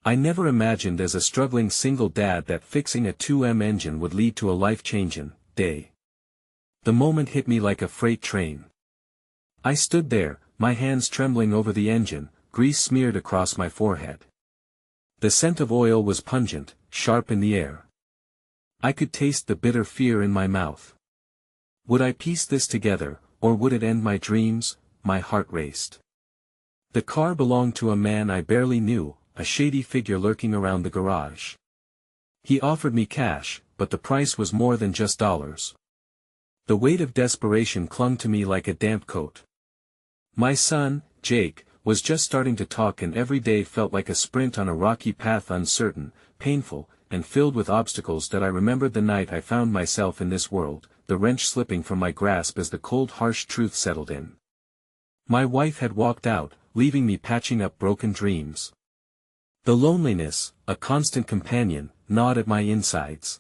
I never imagined as a struggling single dad that fixing a 2M engine would lead to a life-changin' day. The moment hit me like a freight train. I stood there, my hands trembling over the engine, grease smeared across my forehead. The scent of oil was pungent, sharp in the air. I could taste the bitter fear in my mouth. Would I piece this together, or would it end my dreams? My heart raced. The car belonged to a man I barely knew, a shady figure lurking around the garage. He offered me cash, but the price was more than just dollars. The weight of desperation clung to me like a damp coat. My son, Jake, was just starting to talk, and every day felt like a sprint on a rocky path, uncertain, painful, and filled with obstacles that I remembered the night I found myself in this world, the wrench slipping from my grasp as the cold harsh truth settled in. My wife had walked out, leaving me patching up broken dreams. The loneliness, a constant companion, gnawed at my insides.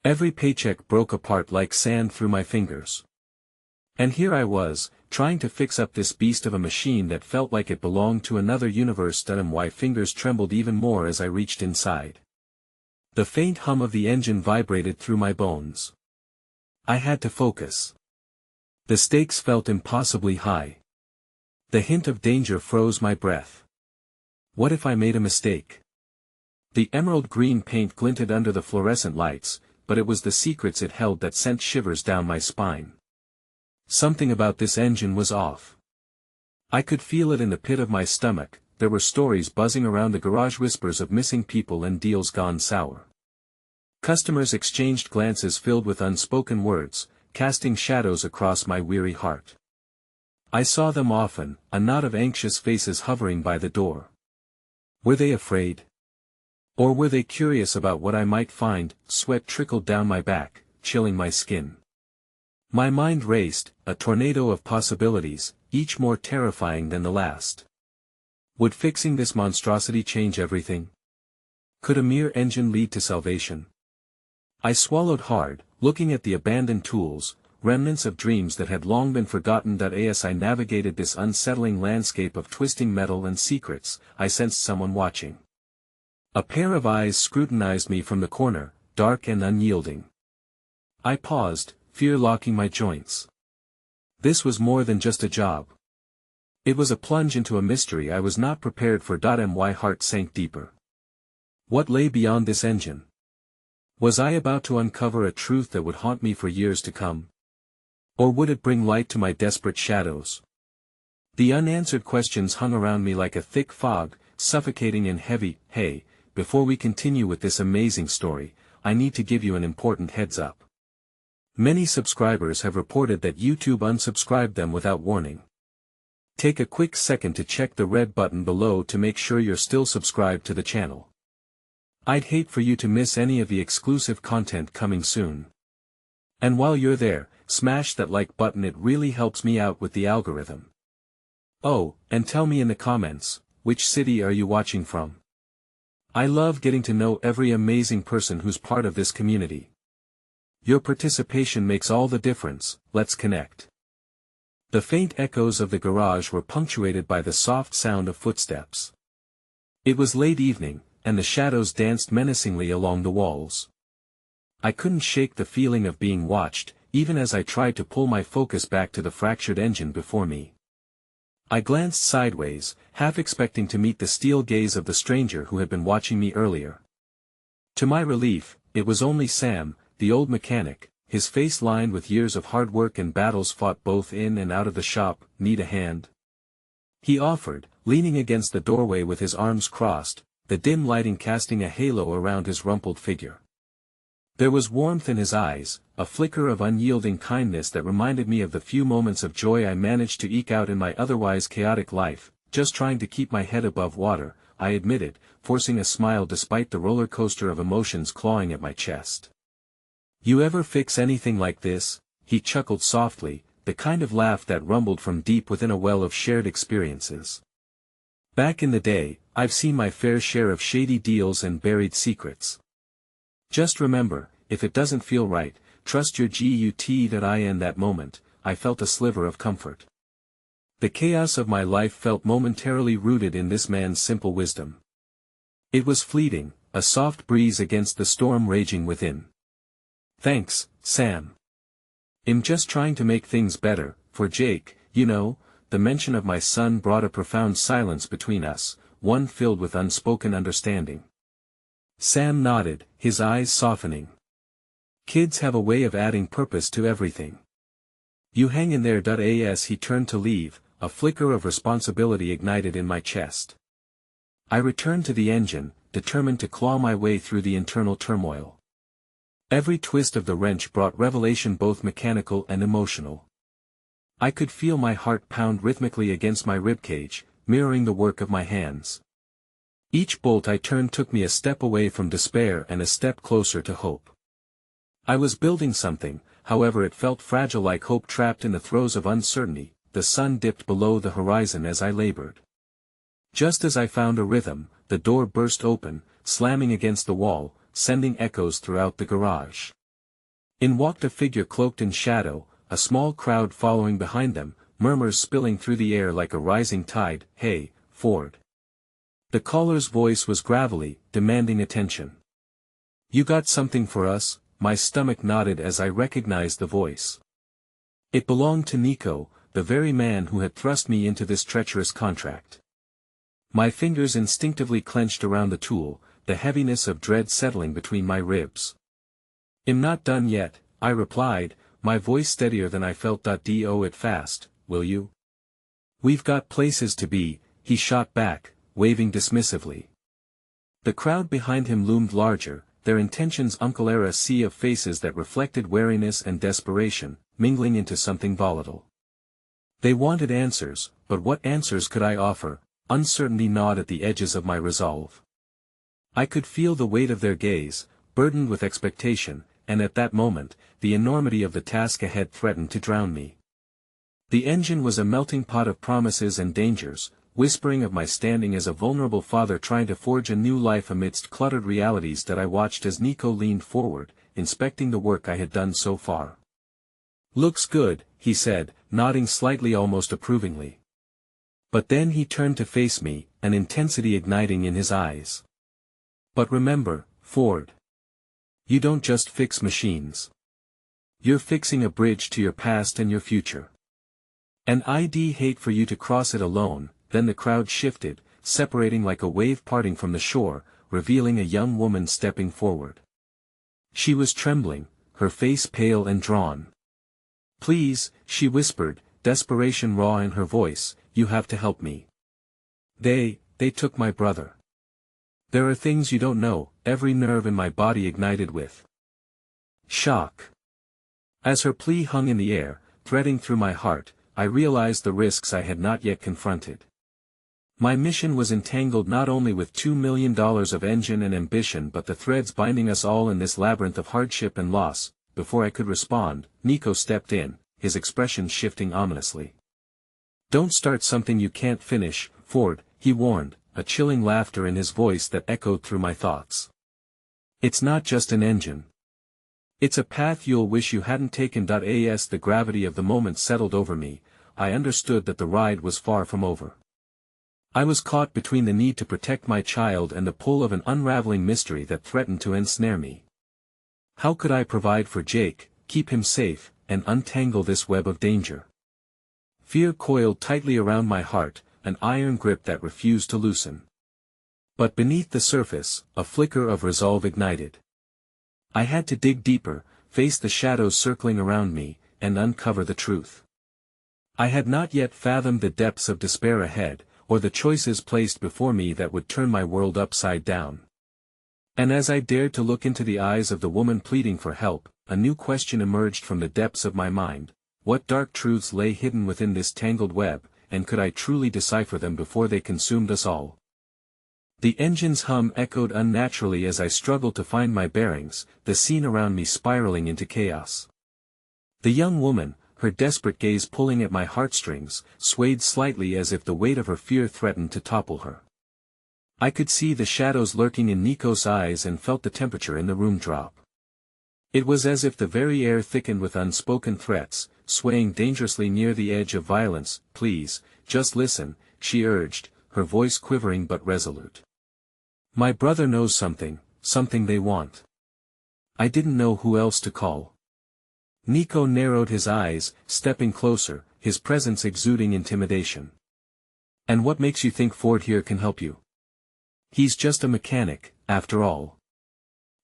Every paycheck broke apart like sand through my fingers. And here I was, trying to fix up this beast of a machine that felt like it belonged to another universe. My fingers trembled even more as I reached inside. The faint hum of the engine vibrated through my bones. I had to focus. The stakes felt impossibly high. The hint of danger froze my breath. What if I made a mistake? The emerald green paint glinted under the fluorescent lights, but it was the secrets it held that sent shivers down my spine. Something about this engine was off. I could feel it in the pit of my stomach. There were stories buzzing around the garage, whispers of missing people and deals gone sour. Customers exchanged glances filled with unspoken words, casting shadows across my weary heart. I saw them often, a knot of anxious faces hovering by the door. Were they afraid? Or were they curious about what I might find? Sweat trickled down my back, chilling my skin. My mind raced, a tornado of possibilities, each more terrifying than the last. Would fixing this monstrosity change everything? Could a mere engine lead to salvation? I swallowed hard, looking at the abandoned tools, remnants of dreams that had long been forgotten. As I navigated this unsettling landscape of twisting metal and secrets, I sensed someone watching. A pair of eyes scrutinized me from the corner, dark and unyielding. I paused, fear locking my joints. This was more than just a job. It was a plunge into a mystery I was not prepared for. My heart sank deeper. What lay beyond this engine? Was I about to uncover a truth that would haunt me for years to come? Or would it bring light to my desperate shadows? The unanswered questions hung around me like a thick fog, suffocating and heavy. Hey, before we continue with this amazing story, I need to give you an important heads up. Many subscribers have reported that YouTube unsubscribed them without warning. Take a quick second to check the red button below to make sure you're still subscribed to the channel. I'd hate for you to miss any of the exclusive content coming soon. And while you're there, smash that like button, it really helps me out with the algorithm. Oh, and tell me in the comments, which city are you watching from? I love getting to know every amazing person who's part of this community. Your participation makes all the difference. Let's connect. The faint echoes of the garage were punctuated by the soft sound of footsteps. It was late evening, and the shadows danced menacingly along the walls. I couldn't shake the feeling of being watched, even as I tried to pull my focus back to the fractured engine before me. I glanced sideways, half expecting to meet the steel gaze of the stranger who had been watching me earlier. To my relief, it was only Sam, the old mechanic, his face lined with years of hard work and battles fought both in and out of the shop. Need a hand? He offered, leaning against the doorway with his arms crossed, the dim lighting casting a halo around his rumpled figure. There was warmth in his eyes, a flicker of unyielding kindness that reminded me of the few moments of joy I managed to eke out in my otherwise chaotic life. Just trying to keep my head above water, I admitted, forcing a smile despite the roller coaster of emotions clawing at my chest. You ever fix anything like this? He chuckled softly, the kind of laugh that rumbled from deep within a well of shared experiences. Back in the day, I've seen my fair share of shady deals and buried secrets. Just remember, if it doesn't feel right, trust your gut. In that moment, I felt a sliver of comfort. The chaos of my life felt momentarily rooted in this man's simple wisdom. It was fleeting, a soft breeze against the storm raging within. "Thanks, Sam. I'm just trying to make things better, for Jake, you know." The mention of my son brought a profound silence between us, one filled with unspoken understanding. Sam nodded, his eyes softening. Kids have a way of adding purpose to everything. "You hang in there." As he turned to leave, a flicker of responsibility ignited in my chest. I returned to the engine, determined to claw my way through the internal turmoil. Every twist of the wrench brought revelation, both mechanical and emotional. I could feel my heart pound rhythmically against my ribcage, mirroring the work of my hands. Each bolt I turned took me a step away from despair and a step closer to hope. I was building something, however it felt fragile, like hope trapped in the throes of uncertainty. The sun dipped below the horizon as I labored. Just as I found a rhythm, the door burst open, slamming against the wall, sending echoes throughout the garage. In walked a figure cloaked in shadow, a small crowd following behind them, murmurs spilling through the air like a rising tide. "Hey, Ford." The caller's voice was gravelly, demanding attention. "You got something for us?" My stomach nodded as I recognized the voice. It belonged to Nico, the very man who had thrust me into this treacherous contract. My fingers instinctively clenched around the tool, the heaviness of dread settling between my ribs. "I'm not done yet," I replied, my voice steadier than I felt. "Do it fast, will you?" "We've got places to be," he shot back, waving dismissively. The crowd behind him loomed larger, their intentions unclear, a sea of faces that reflected wariness and desperation, mingling into something volatile. They wanted answers, but what answers could I offer? Uncertainty gnawed at the edges of my resolve. I could feel the weight of their gaze, burdened with expectation, and at that moment, the enormity of the task ahead threatened to drown me. The engine was a melting pot of promises and dangers, whispering of my standing as a vulnerable father trying to forge a new life amidst cluttered realities. That I watched as Nico leaned forward, inspecting the work I had done so far. "Looks good," he said, nodding slightly, almost approvingly. But then he turned to face me, an intensity igniting in his eyes. "But remember, Ford. You don't just fix machines. You're fixing a bridge to your past and your future. And I'd hate for you to cross it alone." Then the crowd shifted, separating like a wave parting from the shore, revealing a young woman stepping forward. She was trembling, her face pale and drawn. "Please," she whispered, desperation raw in her voice, "you have to help me. They took my brother. There are things you don't know." Every nerve in my body ignited with shock. As her plea hung in the air, threading through my heart, I realized the risks I had not yet confronted. My mission was entangled not only with $2 million of engine and ambition, but the threads binding us all in this labyrinth of hardship and loss. Before I could respond, Nico stepped in, his expression shifting ominously. "Don't start something you can't finish, Ford," he warned, a chilling laughter in his voice that echoed through my thoughts. "It's not just an engine. It's a path you'll wish you hadn't taken." As the gravity of the moment settled over me, I understood that the ride was far from over. I was caught between the need to protect my child and the pull of an unraveling mystery that threatened to ensnare me. How could I provide for Jake, keep him safe, and untangle this web of danger? Fear coiled tightly around my heart, an iron grip that refused to loosen. But beneath the surface, a flicker of resolve ignited. I had to dig deeper, face the shadows circling around me, and uncover the truth. I had not yet fathomed the depths of despair ahead, or the choices placed before me that would turn my world upside down. And as I dared to look into the eyes of the woman pleading for help, a new question emerged from the depths of my mind: what dark truths lay hidden within this tangled web, and could I truly decipher them before they consumed us all? The engine's hum echoed unnaturally as I struggled to find my bearings, the scene around me spiraling into chaos. The young woman, her desperate gaze pulling at my heartstrings, swayed slightly as if the weight of her fear threatened to topple her. I could see the shadows lurking in Nico's eyes and felt the temperature in the room drop. It was as if the very air thickened with unspoken threats, swaying dangerously near the edge of violence. "Please, just listen," she urged, her voice quivering but resolute. My brother knows something, something they want. I didn't know who else to call. Nico narrowed his eyes, stepping closer, his presence exuding intimidation. And what makes you think Ford here can help you? He's just a mechanic, after all.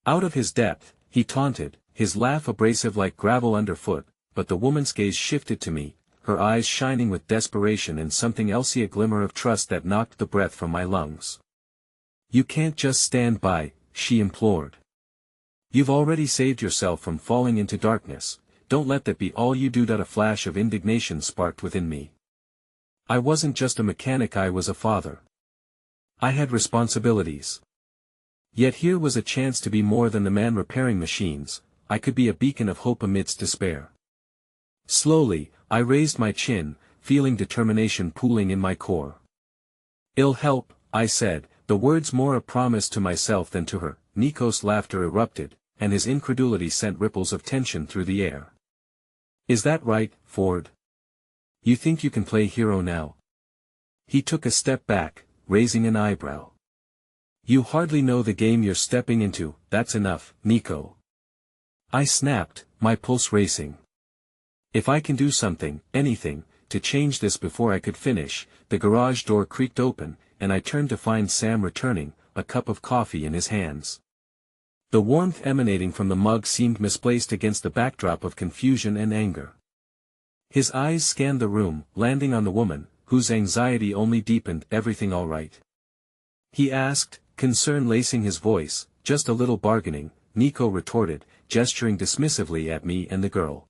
Out of his depth, he taunted, his laugh abrasive like gravel underfoot, but the woman's gaze shifted to me, her eyes shining with desperation and something else, a glimmer of trust that knocked the breath from my lungs. You can't just stand by, she implored. You've already saved yourself from falling into darkness, don't let that be all you do. A flash of indignation sparked within me. I wasn't just a mechanic, I was a father. I had responsibilities. Yet here was a chance to be more than the man repairing machines, I could be a beacon of hope amidst despair. Slowly, I raised my chin, feeling determination pooling in my core. It'll help, I said, the words more a promise to myself than to her. Nico's laughter erupted, and his incredulity sent ripples of tension through the air. Is that right, Ford? You think you can play hero now? He took a step back, raising an eyebrow. You hardly know the game you're stepping into. That's enough, Nico. I snapped, my pulse racing. If I can do something, anything, to change this. Before I could finish, the garage door creaked open, and I turned to find Sam returning, a cup of coffee in his hands. The warmth emanating from the mug seemed misplaced against the backdrop of confusion and anger. His eyes scanned the room, landing on the woman, whose anxiety only deepened. Everything all right? He asked, concern lacing his voice. Just a little bargaining, Nico retorted, gesturing dismissively at me and the girl.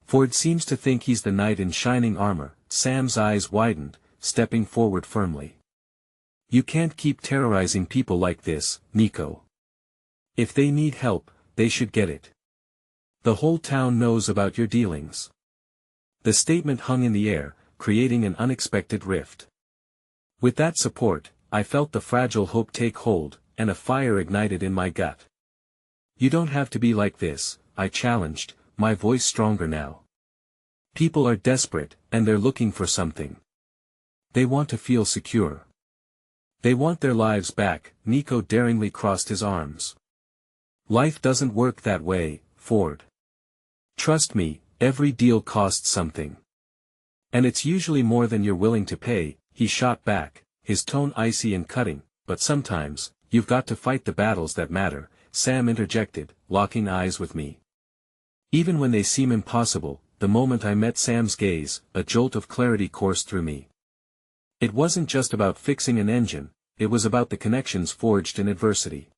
Ford seems to think he's the knight in shining armor. Sam's eyes widened, stepping forward firmly. You can't keep terrorizing people like this, Nico. If they need help, they should get it. The whole town knows about your dealings. The statement hung in the air, creating an unexpected rift. With that support, I felt the fragile hope take hold, and a fire ignited in my gut. You don't have to be like this, I challenged, my voice stronger now. People are desperate, and they're looking for something. They want to feel secure. They want their lives back. Nico daringly crossed his arms. Life doesn't work that way, Ford. Trust me, every deal costs something. And it's usually more than you're willing to pay, he shot back, his tone icy and cutting. But sometimes, you've got to fight the battles that matter, Sam interjected, locking eyes with me. Even when they seem impossible. The moment I met Sam's gaze, a jolt of clarity coursed through me. It wasn't just about fixing an engine, it was about the connections forged in adversity.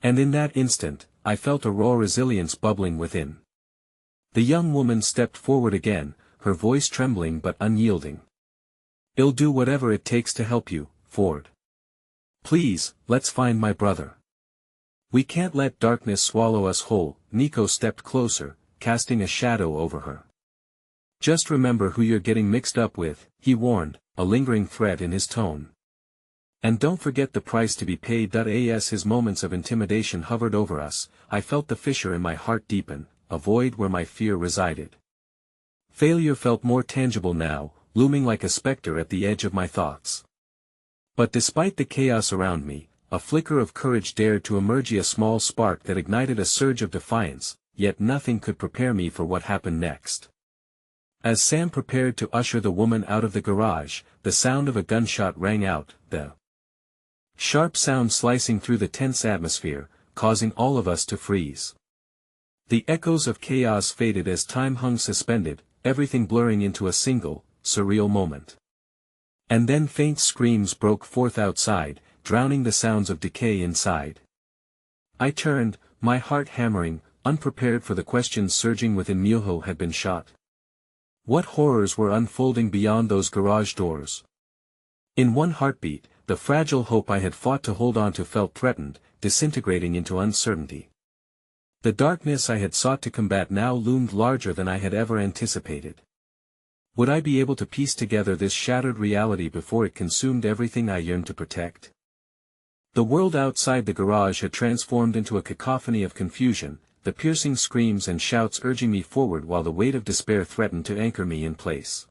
And in that instant, I felt a raw resilience bubbling within. The young woman stepped forward again, her voice trembling but unyielding. I'll do whatever it takes to help you, Ford. Please, let's find my brother. We can't let darkness swallow us whole. Nico stepped closer, casting a shadow over her. Just remember who you're getting mixed up with, he warned, a lingering threat in his tone. And don't forget the price to be paid. As his moments of intimidation hovered over us, I felt the fissure in my heart deepen, a void where my fear resided. Failure felt more tangible now, looming like a specter at the edge of my thoughts. But despite the chaos around me, a flicker of courage dared to emerge, a small spark that ignited a surge of defiance. Yet nothing could prepare me for what happened next. As Sam prepared to usher the woman out of the garage, the sound of a gunshot rang out, the sharp sound slicing through the tense atmosphere, causing all of us to freeze. The echoes of chaos faded as time hung suspended, everything blurring into a single, surreal moment. And then faint screams broke forth outside, drowning the sounds of decay inside. I turned, my heart hammering, unprepared for the questions surging within. Miho had been shot. What horrors were unfolding beyond those garage doors? In one heartbeat, the fragile hope I had fought to hold on to felt threatened, disintegrating into uncertainty. The darkness I had sought to combat now loomed larger than I had ever anticipated. Would I be able to piece together this shattered reality before it consumed everything I yearned to protect? The world outside the garage had transformed into a cacophony of confusion, the piercing screams and shouts urging me forward while the weight of despair threatened to anchor me in place.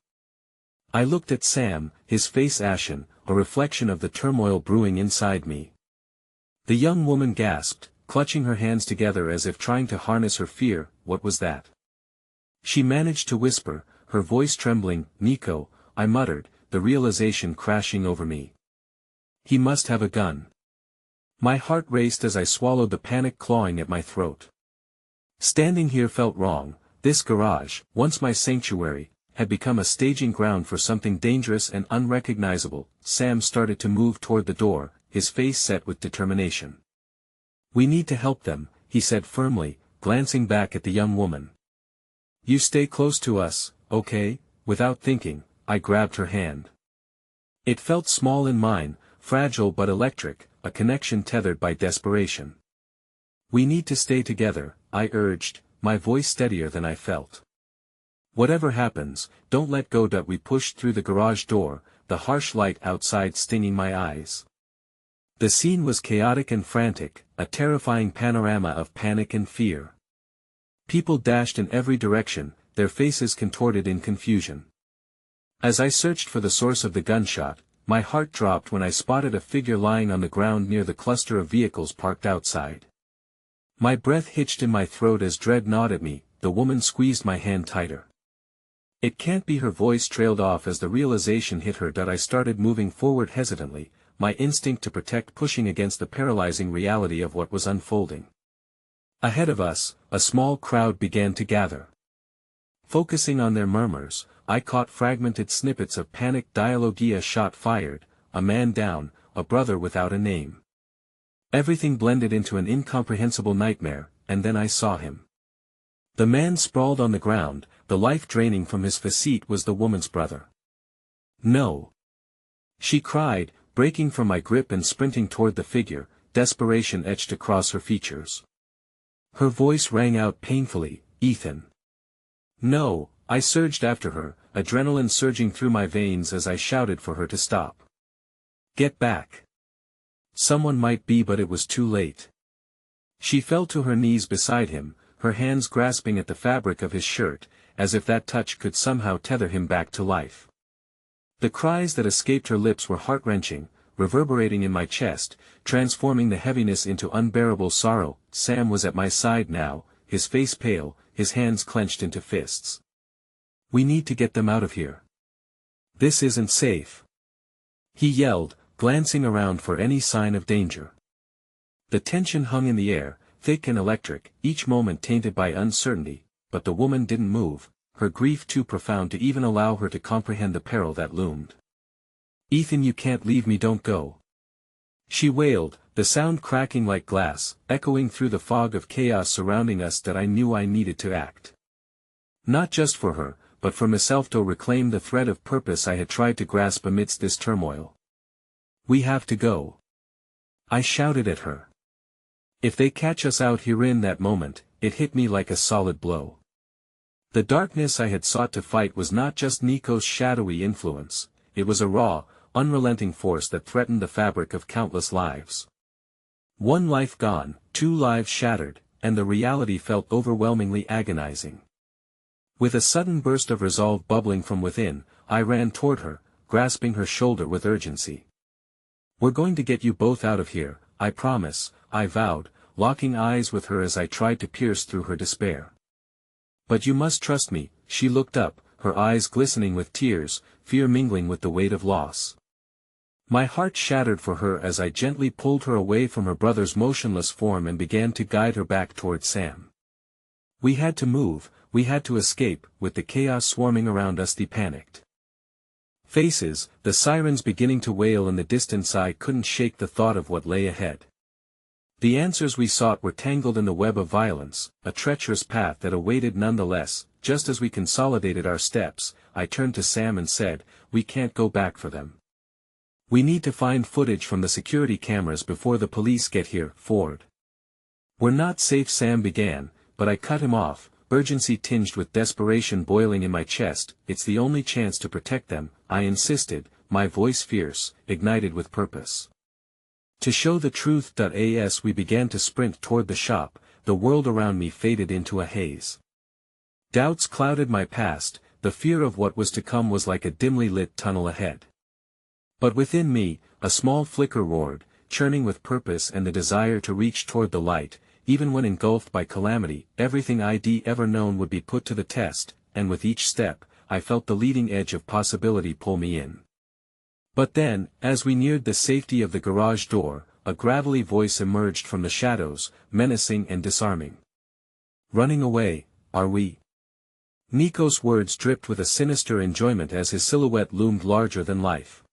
I looked at Sam, his face ashen, a reflection of the turmoil brewing inside me. The young woman gasped, clutching her hands together as if trying to harness her fear. What was that? She managed to whisper, her voice trembling. Nico, I muttered, the realization crashing over me. He must have a gun. My heart raced as I swallowed the panic clawing at my throat. Standing here felt wrong. This garage, once my sanctuary, had become a staging ground for something dangerous and unrecognizable. Sam started to move toward the door, his face set with determination. We need to help them, he said firmly, glancing back at the young woman. You stay close to us, okay? Without thinking, I grabbed her hand. It felt small in mine, fragile but electric, a connection tethered by desperation. We need to stay together, I urged, my voice steadier than I felt. Whatever happens, don't let go. We pushed through the garage door, the harsh light outside stinging my eyes. The scene was chaotic and frantic, a terrifying panorama of panic and fear. People dashed in every direction, their faces contorted in confusion. As I searched for the source of the gunshot, my heart dropped when I spotted a figure lying on the ground near the cluster of vehicles parked outside. My breath hitched in my throat as dread gnawed at me. The woman squeezed my hand tighter. It can't be. Her voice trailed off as the realization hit her. I started moving forward hesitantly, my instinct to protect pushing against the paralyzing reality of what was unfolding. Ahead of us, a small crowd began to gather. Focusing on their murmurs, I caught fragmented snippets of panicked dialogue. A shot fired, a man down, a brother without a name. Everything blended into an incomprehensible nightmare, and then I saw him. The man sprawled on the ground, the life draining from his facet was the woman's brother. No! She cried, breaking from my grip and sprinting toward the figure, desperation etched across her features. Her voice rang out painfully, Ethan. No, I surged after her, adrenaline surging through my veins as I shouted for her to stop. Get back. Someone might be, but it was too late. She fell to her knees beside him, her hands grasping at the fabric of his shirt, as if that touch could somehow tether him back to life. The cries that escaped her lips were heart-wrenching, reverberating in my chest, transforming the heaviness into unbearable sorrow. Sam was at my side now, his face pale, his hands clenched into fists. We need to get them out of here. This isn't safe. He yelled, glancing around for any sign of danger. The tension hung in the air, thick and electric, each moment tainted by uncertainty, but the woman didn't move, her grief too profound to even allow her to comprehend the peril that loomed. Ethan, you can't leave me, don't go. She wailed, the sound cracking like glass, echoing through the fog of chaos surrounding us. That I knew I needed to act. Not just for her, but for myself, to reclaim the thread of purpose I had tried to grasp amidst this turmoil. We have to go. I shouted at her. If they catch us out here. In that moment, it hit me like a solid blow. The darkness I had sought to fight was not just Nico's shadowy influence, it was a raw, unrelenting force that threatened the fabric of countless lives. One life gone, 2 lives shattered, and the reality felt overwhelmingly agonizing. With a sudden burst of resolve bubbling from within, I ran toward her, grasping her shoulder with urgency. We're going to get you both out of here, I promise, I vowed, locking eyes with her as I tried to pierce through her despair. But you must trust me. She looked up, her eyes glistening with tears, fear mingling with the weight of loss. My heart shattered for her as I gently pulled her away from her brother's motionless form and began to guide her back toward Sam. We had to move, we had to escape. With the chaos swarming around us, the panicked faces, the sirens beginning to wail in the distance, I couldn't shake the thought of what lay ahead. The answers we sought were tangled in the web of violence, a treacherous path that awaited nonetheless. Just as we consolidated our steps, I turned to Sam and said, we can't go back for them. We need to find footage from the security cameras before the police get here. Ford. We're not safe, Sam began, but I cut him off, urgency tinged with desperation boiling in my chest. It's the only chance to protect them, I insisted, my voice fierce, ignited with purpose. To show the truth. As we began to sprint toward the shop, the world around me faded into a haze. Doubts clouded my past, the fear of what was to come was like a dimly lit tunnel ahead. But within me, a small flicker roared, churning with purpose and the desire to reach toward the light. Even when engulfed by calamity, everything I'd ever known would be put to the test, and with each step, I felt the leading edge of possibility pull me in. But then, as we neared the safety of the garage door, a gravelly voice emerged from the shadows, menacing and disarming. "Running away, are we?" Nico's words dripped with a sinister enjoyment as his silhouette loomed larger than life.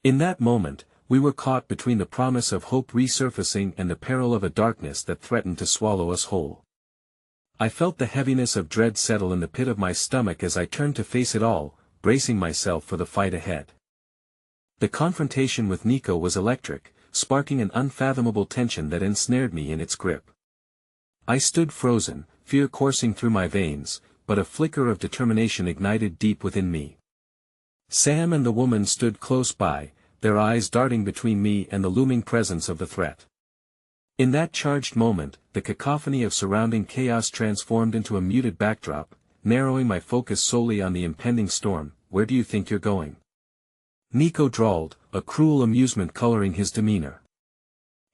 In that moment, we were caught between the promise of hope resurfacing and the peril of a darkness that threatened to swallow us whole. I felt the heaviness of dread settle in the pit of my stomach as I turned to face it all, bracing myself for the fight ahead. The confrontation with Nico was electric, sparking an unfathomable tension that ensnared me in its grip. I stood frozen, fear coursing through my veins, but a flicker of determination ignited deep within me. Sam and the woman stood close by, their eyes darting between me and the looming presence of the threat. In that charged moment, the cacophony of surrounding chaos transformed into a muted backdrop, narrowing my focus solely on the impending storm. "Where do you think you're going?" Nico drawled, a cruel amusement coloring his demeanor.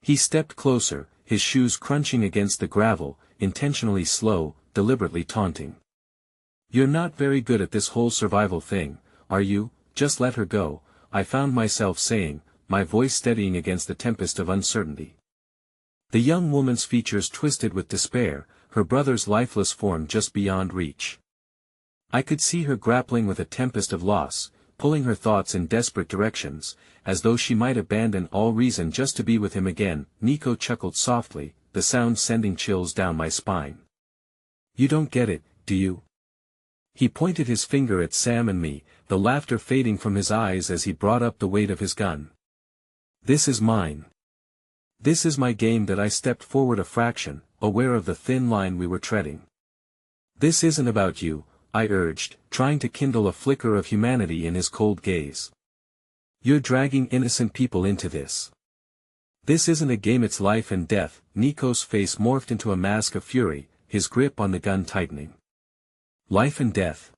He stepped closer, his shoes crunching against the gravel, intentionally slow, deliberately taunting. "You're not very good at this whole survival thing, are you? Just let her go," I found myself saying, my voice steadying against the tempest of uncertainty. The young woman's features twisted with despair, her brother's lifeless form just beyond reach. I could see her grappling with a tempest of loss, pulling her thoughts in desperate directions, as though she might abandon all reason just to be with him again. Nico chuckled softly, the sound sending chills down my spine. "You don't get it, do you?" He pointed his finger at Sam and me, the laughter fading from his eyes as he brought up the weight of his gun. "This is mine. This is my game." That I stepped forward a fraction, aware of the thin line we were treading. "This isn't about you," I urged, trying to kindle a flicker of humanity in his cold gaze. "You're dragging innocent people into this. This isn't a game, it's life and death." Nico's face morphed into a mask of fury, his grip on the gun tightening. "Life and death?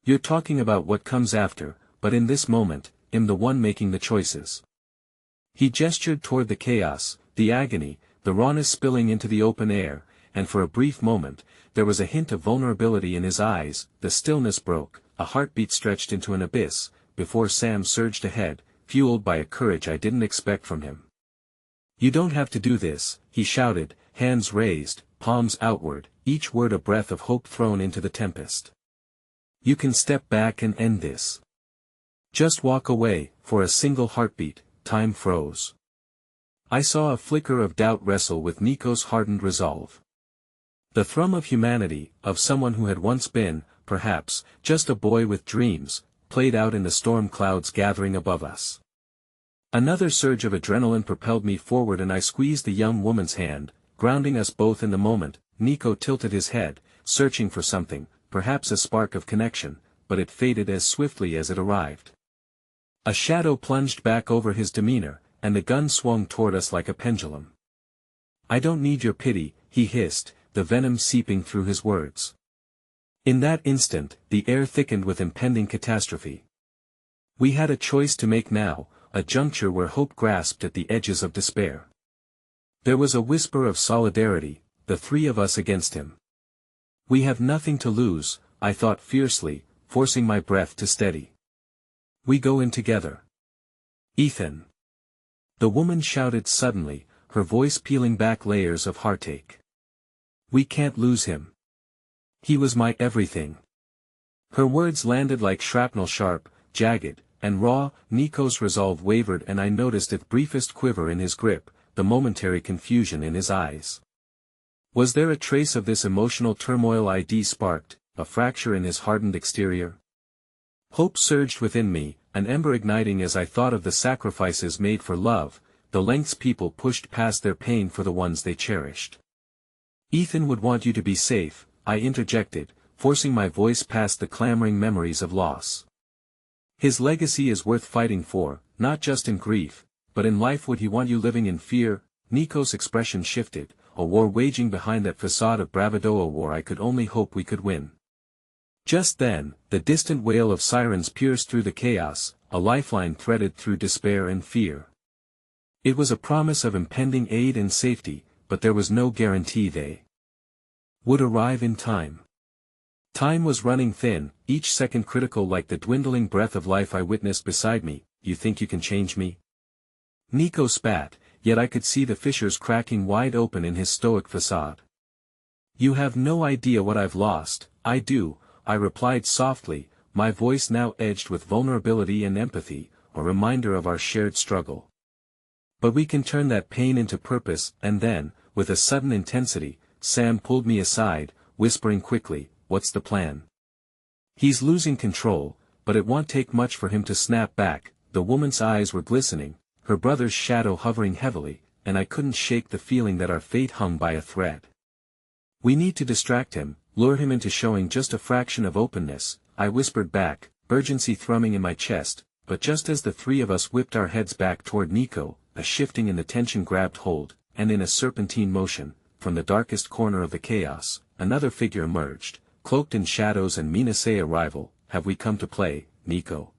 You're talking about what comes after, but in this moment, I'm the one making the choices." He gestured toward the chaos, the agony, the rawness spilling into the open air, and for a brief moment, there was a hint of vulnerability in his eyes. The stillness broke, a heartbeat stretched into an abyss, before Sam surged ahead, fueled by a courage I didn't expect from him. "You don't have to do this," he shouted, hands raised, palms outward, each word a breath of hope thrown into the tempest. "You can step back and end this. Just walk away." For a single heartbeat, time froze. I saw a flicker of doubt wrestle with Nico's hardened resolve. The thrum of humanity, of someone who had once been, perhaps, just a boy with dreams, played out in the storm clouds gathering above us. Another surge of adrenaline propelled me forward and I squeezed the young woman's hand, grounding us both in the moment. Nico tilted his head, searching for something, perhaps a spark of connection, but it faded as swiftly as it arrived. A shadow plunged back over his demeanor, and the gun swung toward us like a pendulum. "I don't need your pity," he hissed, the venom seeping through his words. In that instant, the air thickened with impending catastrophe. We had a choice to make now, a juncture where hope grasped at the edges of despair. There was a whisper of solidarity, the three of us against him. "We have nothing to lose," I thought fiercely, forcing my breath to steady. "We go in together." "Ethan!" the woman shouted suddenly, her voice peeling back layers of heartache. "We can't lose him. He was my everything." Her words landed like shrapnel, sharp, jagged, and raw. Nico's resolve wavered and I noticed its briefest quiver in his grip, the momentary confusion in his eyes. Was there a trace of this emotional turmoil I'd sparked, a fracture in his hardened exterior? Hope surged within me, an ember igniting as I thought of the sacrifices made for love, the lengths people pushed past their pain for the ones they cherished. "Ethan would want you to be safe," I interjected, forcing my voice past the clamoring memories of loss. "His legacy is worth fighting for, not just in grief, but in life. Would he want you living in fear?" Nico's expression shifted, a war waging behind that facade of bravado, a war I could only hope we could win. Just then, the distant wail of sirens pierced through the chaos, a lifeline threaded through despair and fear. It was a promise of impending aid and safety, but there was no guarantee they would arrive in time. Time was running thin, each second critical like the dwindling breath of life I witnessed beside me. You think you can change me? Nico spat, yet I could see the fissures cracking wide open in his stoic facade. You have no idea what I've lost. I do, I replied softly, my voice now edged with vulnerability and empathy, a reminder of our shared struggle. But we can turn that pain into purpose. And then, with a sudden intensity, Sam pulled me aside, whispering quickly, what's the plan? He's losing control, but it won't take much for him to snap back. The woman's eyes were glistening, her brother's shadow hovering heavily, and I couldn't shake the feeling that our fate hung by a thread. We need to distract him, lure him into showing just a fraction of openness, I whispered back, urgency thrumming in my chest, but just as the three of us whipped our heads back toward Nico, a shifting in the tension grabbed hold, and in a serpentine motion, from the darkest corner of the chaos, another figure emerged, cloaked in shadows and menacing arrival. Have we come to play, Nico?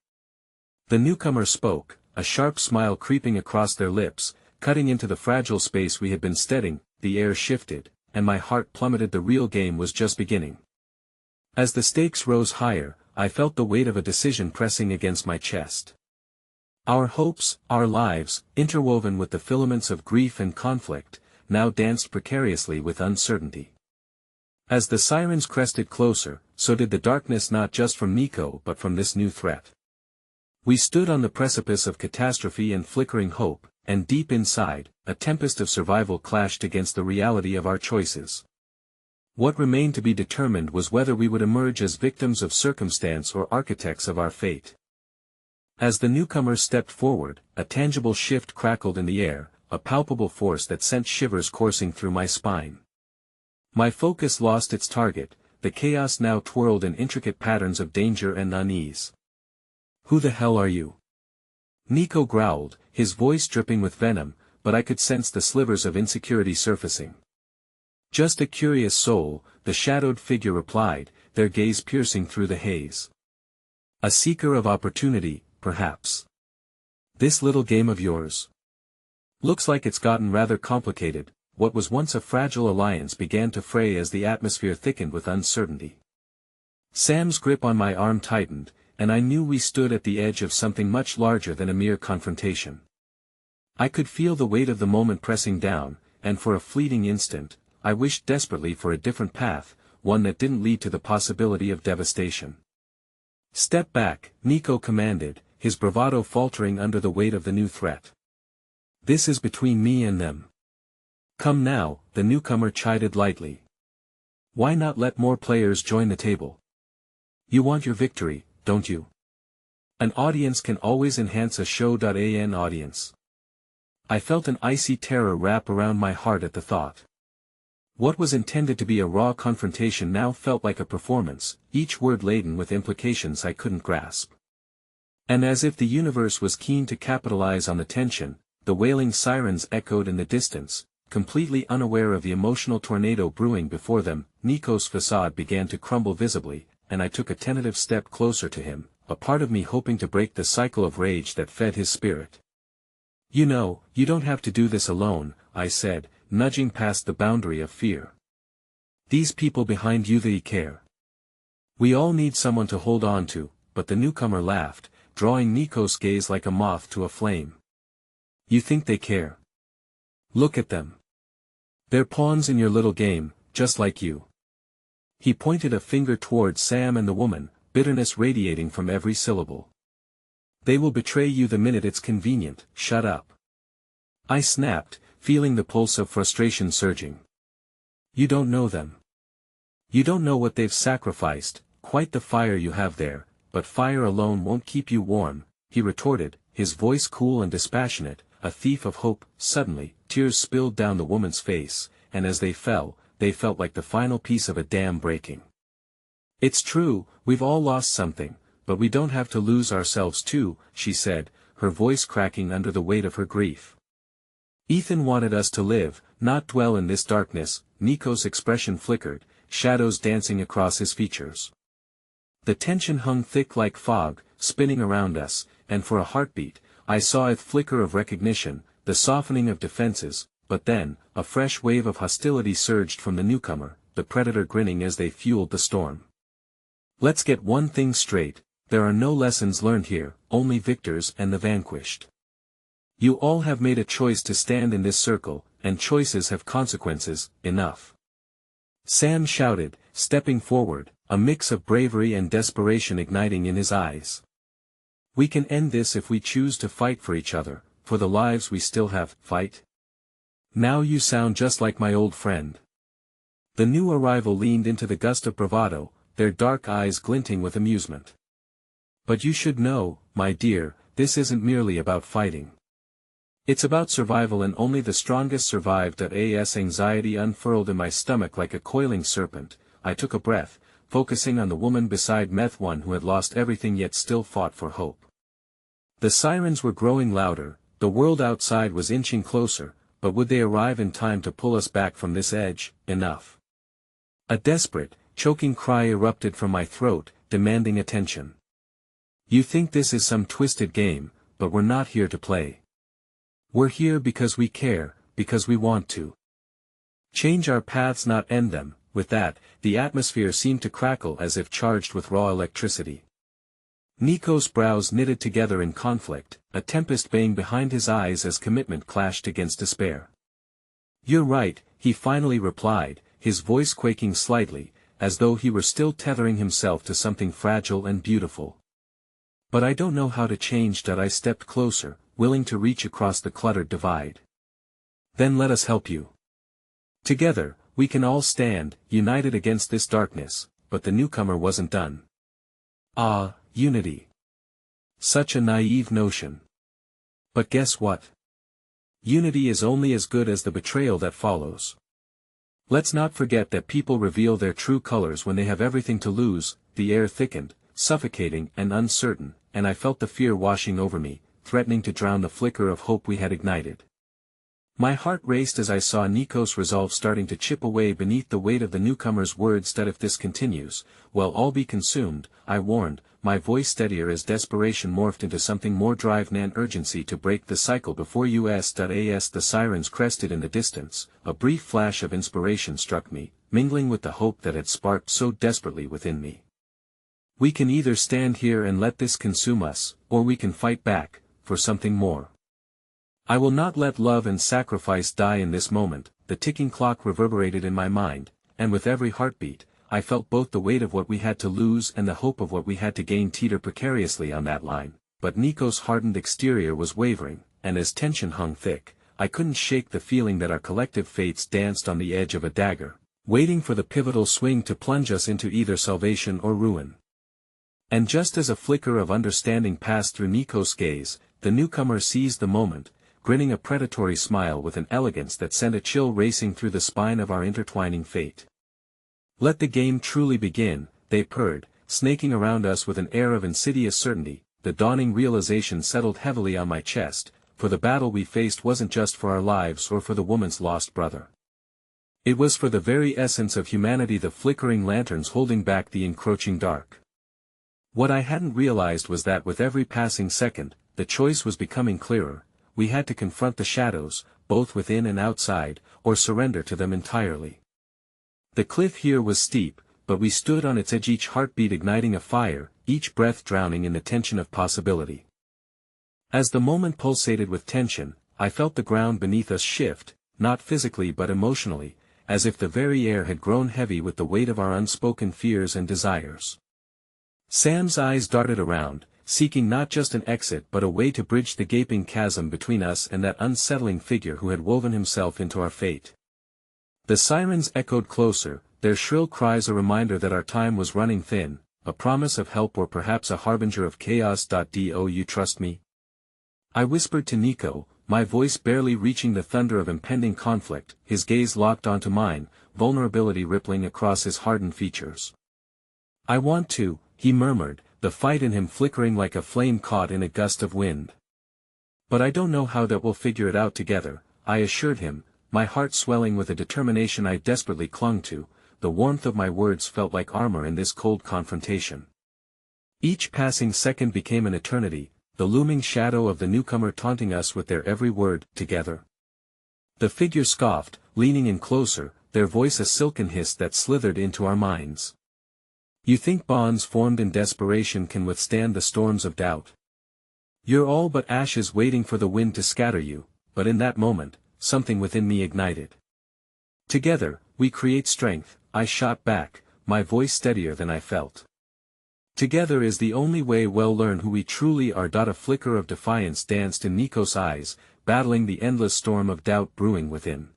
The newcomer spoke, a sharp smile creeping across their lips, cutting into the fragile space we had been steadying. The air shifted, and my heart plummeted. The real game was just beginning. As the stakes rose higher, I felt the weight of a decision pressing against my chest. Our hopes, our lives, interwoven with the filaments of grief and conflict, now danced precariously with uncertainty. As the sirens crested closer, so did the darkness, not just from Nico but from this new threat. We stood on the precipice of catastrophe and flickering hope, and deep inside, a tempest of survival clashed against the reality of our choices. What remained to be determined was whether we would emerge as victims of circumstance or architects of our fate. As the newcomers stepped forward, a tangible shift crackled in the air, a palpable force that sent shivers coursing through my spine. My focus lost its target, the chaos now twirled in intricate patterns of danger and unease. Who the hell are you? Nico growled, his voice dripping with venom, but I could sense the slivers of insecurity surfacing. Just a curious soul, the shadowed figure replied, their gaze piercing through the haze. A seeker of opportunity, perhaps. This little game of yours looks like it's gotten rather complicated. What was once a fragile alliance began to fray as the atmosphere thickened with uncertainty. Sam's grip on my arm tightened, and I knew we stood at the edge of something much larger than a mere confrontation. I could feel the weight of the moment pressing down, and for a fleeting instant, I wished desperately for a different path, one that didn't lead to the possibility of devastation. Step back, Nico commanded, his bravado faltering under the weight of the new threat. This is between me and them. Come now, the newcomer chided lightly. Why not let more players join the table? You want your victory, don't you? An audience can always enhance a show.an audience. I felt an icy terror wrap around my heart at the thought. What was intended to be a raw confrontation now felt like a performance, each word laden with implications I couldn't grasp. And as if the universe was keen to capitalize on the tension, the wailing sirens echoed in the distance, completely unaware of the emotional tornado brewing before them. Nico's facade began to crumble visibly, and I took a tentative step closer to him, a part of me hoping to break the cycle of rage that fed his spirit. You know, you don't have to do this alone, I said, nudging past the boundary of fear. These people behind you, they care. We all need someone to hold on to. But the newcomer laughed, drawing Nico's gaze like a moth to a flame. You think they care? Look at them. They're pawns in your little game, just like you. He pointed a finger towards Sam and the woman, bitterness radiating from every syllable. They will betray you the minute it's convenient. Shut up. I snapped, feeling the pulse of frustration surging. You don't know them. You don't know what they've sacrificed, quite the fire you have there, but fire alone won't keep you warm, he retorted, his voice cool and dispassionate, a thief of hope. Suddenly, tears spilled down the woman's face, and as they fell, they felt like the final piece of a dam breaking. It's true, we've all lost something, but we don't have to lose ourselves too, she said, her voice cracking under the weight of her grief. Ethan wanted us to live, not dwell in this darkness. Nico's expression flickered, shadows dancing across his features. The tension hung thick like fog, spinning around us, and for a heartbeat, I saw a flicker of recognition. the softening of defenses, but then, a fresh wave of hostility surged from the newcomer, the predator grinning as they fueled the storm. Let's get one thing straight, there are no lessons learned here, only victors and the vanquished. You all have made a choice to stand in this circle, and choices have consequences, enough. Sam shouted, stepping forward, a mix of bravery and desperation igniting in his eyes. We can end this if we choose to fight for each other, for the lives we still have, fight. Now you sound just like my old friend. The new arrival leaned into the gust of bravado, their dark eyes glinting with amusement. But you should know, my dear, this isn't merely about fighting. It's about survival, and only the strongest survived. As anxiety unfurled in my stomach like a coiling serpent, I took a breath, focusing on the woman beside me, one who had lost everything yet still fought for hope. The sirens were growing louder, the world outside was inching closer, but would they arrive in time to pull us back from this edge? Enough. A desperate, choking cry erupted from my throat, demanding attention. You think this is some twisted game, but we're not here to play. We're here because we care, because we want to change our paths, not end them. With that, the atmosphere seemed to crackle as if charged with raw electricity. Nico's brows knitted together in conflict, a tempest baying behind his eyes as commitment clashed against despair. You're right, he finally replied, his voice quaking slightly, as though he were still tethering himself to something fragile and beautiful. But I don't know how to change that. I stepped closer, willing to reach across the cluttered divide. Then let us help you. Together, we can all stand, united against this darkness. But the newcomer wasn't done. Ah, unity. Such a naive notion. But guess what? Unity is only as good as the betrayal that follows. Let's not forget that people reveal their true colors when they have everything to lose. The air thickened, suffocating and uncertain, and I felt the fear washing over me, threatening to drown the flicker of hope we had ignited. My heart raced as I saw Nico's resolve starting to chip away beneath the weight of the newcomer's words. That if this continues, we'll all be consumed, I warned, my voice steadier as desperation morphed into something more, drive and urgency to break the cycle before us. As the sirens crested in the distance, a brief flash of inspiration struck me, mingling with the hope that had sparked so desperately within me. We can either stand here and let this consume us, or we can fight back, for something more. I will not let love and sacrifice die in this moment. The ticking clock reverberated in my mind, and with every heartbeat, I felt both the weight of what we had to lose and the hope of what we had to gain teeter precariously on that line. But Nico's hardened exterior was wavering, and as tension hung thick, I couldn't shake the feeling that our collective fates danced on the edge of a dagger, waiting for the pivotal swing to plunge us into either salvation or ruin. And just as a flicker of understanding passed through Nico's gaze, the newcomer seized the moment, grinning a predatory smile with an elegance that sent a chill racing through the spine of our intertwining fate. Let the game truly begin, they purred, snaking around us with an air of insidious certainty. The dawning realization settled heavily on my chest, for the battle we faced wasn't just for our lives or for the woman's lost brother. It was for the very essence of humanity, the flickering lanterns holding back the encroaching dark. What I hadn't realized was that with every passing second, the choice was becoming clearer. We had to confront the shadows, both within and outside, or surrender to them entirely. The cliff here was steep, but we stood on its edge, each heartbeat igniting a fire, each breath drowning in the tension of possibility. As the moment pulsated with tension, I felt the ground beneath us shift, not physically but emotionally, as if the very air had grown heavy with the weight of our unspoken fears and desires. Sam's eyes darted around, seeking not just an exit but a way to bridge the gaping chasm between us and that unsettling figure who had woven himself into our fate. The sirens echoed closer, their shrill cries a reminder that our time was running thin, a promise of help or perhaps a harbinger of chaos. Do you trust me? I whispered to Nico, my voice barely reaching the thunder of impending conflict, his gaze locked onto mine, vulnerability rippling across his hardened features. I want to, he murmured, the fight in him flickering like a flame caught in a gust of wind. But I don't know how that we'll figure it out together, I assured him, my heart swelling with a determination I desperately clung to. The warmth of my words felt like armor in this cold confrontation. Each passing second became an eternity, the looming shadow of the newcomer taunting us with their every word, together. The figure scoffed, leaning in closer, their voice a silken hiss that slithered into our minds. You think bonds formed in desperation can withstand the storms of doubt? You're all but ashes waiting for the wind to scatter you, but in that moment, something within me ignited. Together, we create strength, I shot back, my voice steadier than I felt. Together is the only way we'll learn who we truly are. A flicker of defiance danced in Nico's eyes, battling the endless storm of doubt brewing within.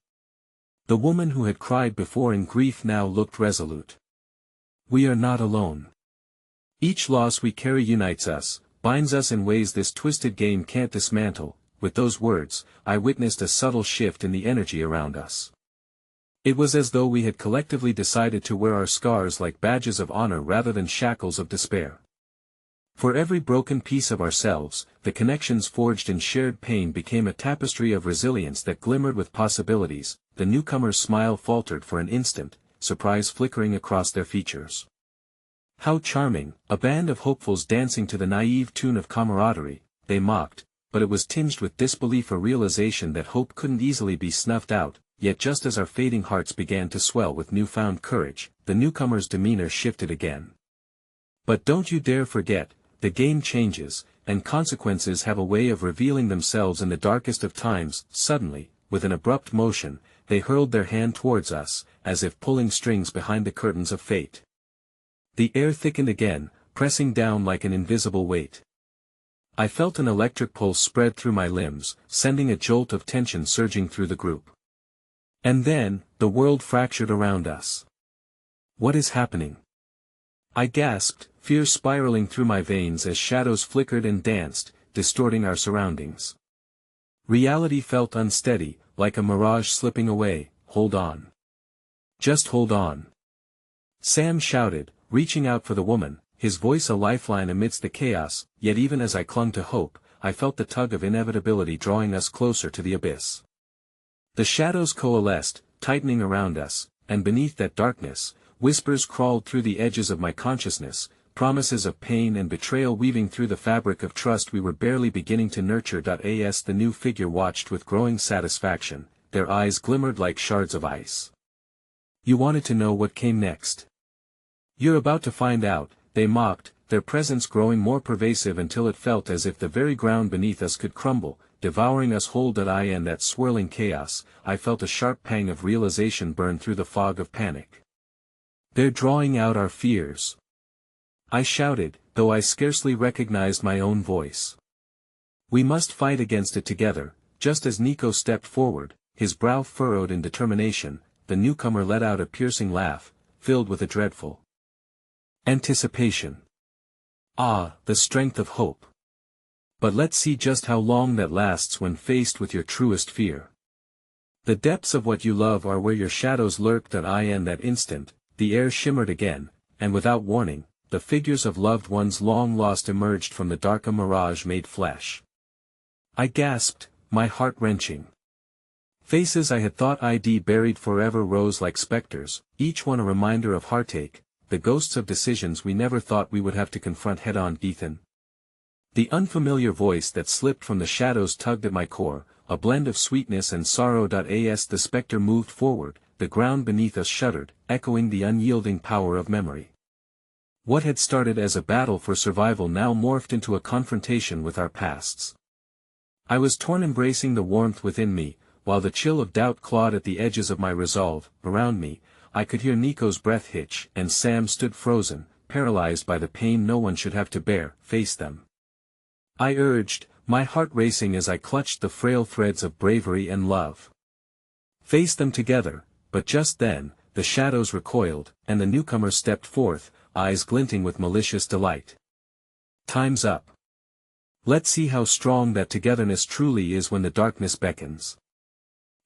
The woman who had cried before in grief now looked resolute. We are not alone. Each loss we carry unites us, binds us in ways this twisted game can't dismantle. With those words, I witnessed a subtle shift in the energy around us. It was as though we had collectively decided to wear our scars like badges of honor rather than shackles of despair. For every broken piece of ourselves, the connections forged in shared pain became a tapestry of resilience that glimmered with possibilities. The newcomer's smile faltered for an instant, surprise flickering across their features. How charming, a band of hopefuls dancing to the naive tune of camaraderie, they mocked, but it was tinged with disbelief, a realization that hope couldn't easily be snuffed out. Yet just as our fading hearts began to swell with newfound courage, the newcomer's demeanor shifted again. But don't you dare forget, the game changes, and consequences have a way of revealing themselves in the darkest of times. Suddenly, with an abrupt motion, they hurled their hand towards us, as if pulling strings behind the curtains of fate. The air thickened again, pressing down like an invisible weight. I felt an electric pulse spread through my limbs, sending a jolt of tension surging through the group. And then, the world fractured around us. What is happening? I gasped, fear spiraling through my veins as shadows flickered and danced, distorting our surroundings. Reality felt unsteady, like a mirage slipping away. Hold on. Just hold on. Sam shouted, reaching out for the woman, his voice a lifeline amidst the chaos. Yet even as I clung to hope, I felt the tug of inevitability drawing us closer to the abyss. The shadows coalesced, tightening around us, and beneath that darkness, whispers crawled through the edges of my consciousness, promises of pain and betrayal weaving through the fabric of trust we were barely beginning to nurture. As the new figure watched with growing satisfaction, their eyes glimmered like shards of ice. You wanted to know what came next? You're about to find out, they mocked, their presence growing more pervasive until it felt as if the very ground beneath us could crumble, devouring us whole. In that swirling chaos, I felt a sharp pang of realization burn through the fog of panic. They're drawing out our fears. I shouted, though I scarcely recognized my own voice. We must fight against it together. Just as Nico stepped forward, his brow furrowed in determination, the newcomer let out a piercing laugh, filled with a dreadful anticipation. Ah, the strength of hope. But let's see just how long that lasts when faced with your truest fear. The depths of what you love are where your shadows lurk. In that instant, the air shimmered again, and without warning, the figures of loved ones long lost emerged from the dark, a mirage made flesh. I gasped, my heart wrenching. Faces I had thought I'd buried forever rose like specters, each one a reminder of heartache, the ghosts of decisions we never thought we would have to confront head-on. Ethan. The unfamiliar voice that slipped from the shadows tugged at my core, a blend of sweetness and sorrow. As the specter moved forward, the ground beneath us shuddered, echoing the unyielding power of memory. What had started as a battle for survival now morphed into a confrontation with our pasts. I was torn, embracing the warmth within me, while the chill of doubt clawed at the edges of my resolve. Around me, I could hear Nico's breath hitch, and Sam stood frozen, paralyzed by the pain no one should have to bear. Face them. I urged, my heart racing as I clutched the frail threads of bravery and love. Face them together. But just then, the shadows recoiled, and the newcomer stepped forth, eyes glinting with malicious delight. Time's up. Let's see how strong that togetherness truly is when the darkness beckons.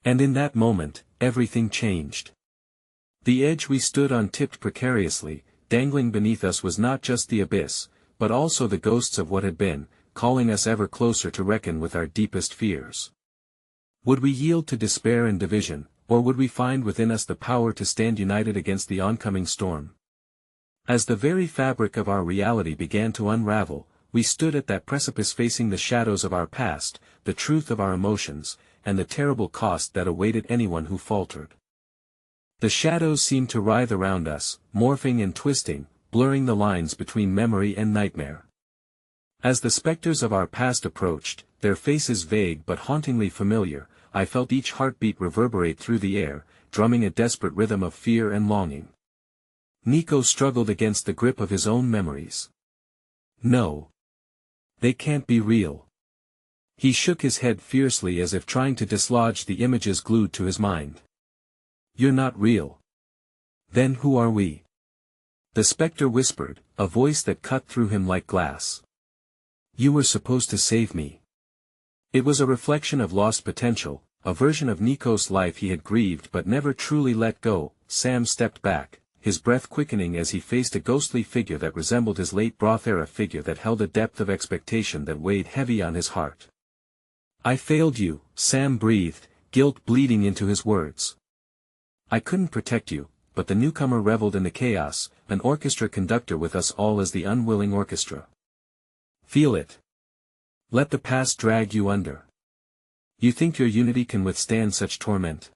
And in that moment, everything changed. The edge we stood on tipped precariously, dangling beneath us was not just the abyss, but also the ghosts of what had been, calling us ever closer to reckon with our deepest fears. Would we yield to despair and division, or would we find within us the power to stand united against the oncoming storm? As the very fabric of our reality began to unravel, we stood at that precipice facing the shadows of our past, the truth of our emotions, and the terrible cost that awaited anyone who faltered. The shadows seemed to writhe around us, morphing and twisting, blurring the lines between memory and nightmare. As the specters of our past approached, their faces vague but hauntingly familiar, I felt each heartbeat reverberate through the air, drumming a desperate rhythm of fear and longing. Nico struggled against the grip of his own memories. No. They can't be real. He shook his head fiercely as if trying to dislodge the images glued to his mind. You're not real. Then who are we? The specter whispered, a voice that cut through him like glass. You were supposed to save me. It was a reflection of lost potential, a version of Nico's life he had grieved but never truly let go. Sam stepped back, his breath quickening as he faced a ghostly figure that resembled his late Broth-era figure that held a depth of expectation that weighed heavy on his heart. I failed you, Sam breathed, guilt bleeding into his words. I couldn't protect you, but the newcomer reveled in the chaos, an orchestra conductor with us all as the unwilling orchestra. Feel it. Let the past drag you under. You think your unity can withstand such torment?